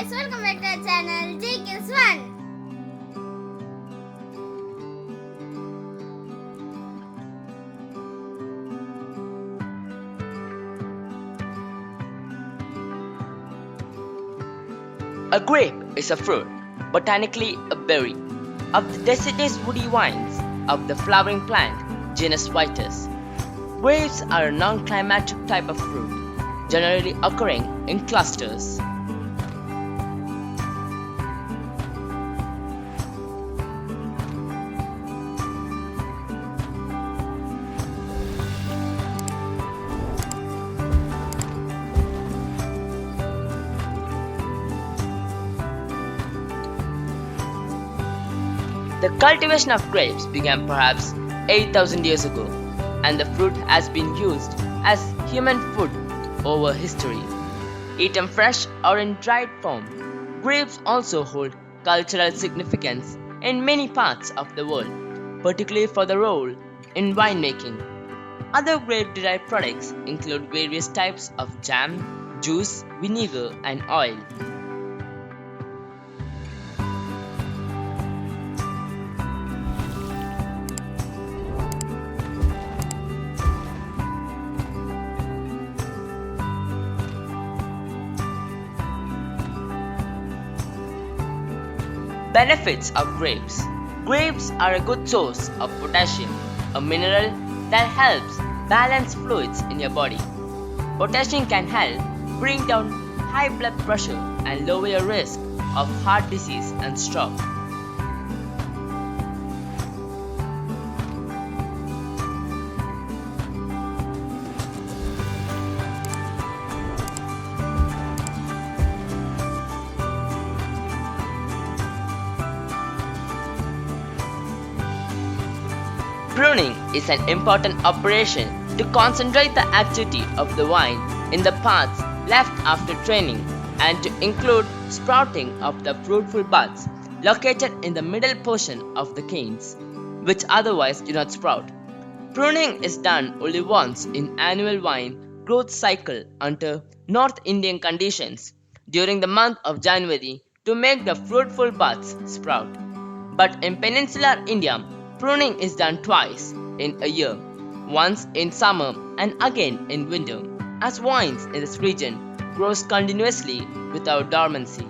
guys, welcome back to our channel JCUBEZFun. A grape is a fruit, botanically a berry, of the deciduous woody vines of the flowering plant genus Vitis. Grapes are a non-climatic type of fruit, generally occurring in clusters. The cultivation of grapes began perhaps 8,000 years ago, and the fruit has been used as human food over history. Eaten fresh or in dried form, grapes also hold cultural significance in many parts of the world, particularly for the role in winemaking. Other grape-derived products include various types of jam, juice, vinegar, and oil. Benefits of grapes. Grapes are a good source of potassium, a mineral that helps balance fluids in your body. Potassium can help bring down high blood pressure and lower your risk of heart disease and stroke. Pruning is an important operation to concentrate the activity of the vine in the parts left after training and to include sprouting of the fruitful buds located in the middle portion of the canes, which otherwise do not sprout. Pruning is done only once in annual vine growth cycle under North Indian conditions during the month of January to make the fruitful buds sprout. But in peninsular India, pruning is done twice in a year, once in summer and again in winter, as vines in this region grows continuously without dormancy.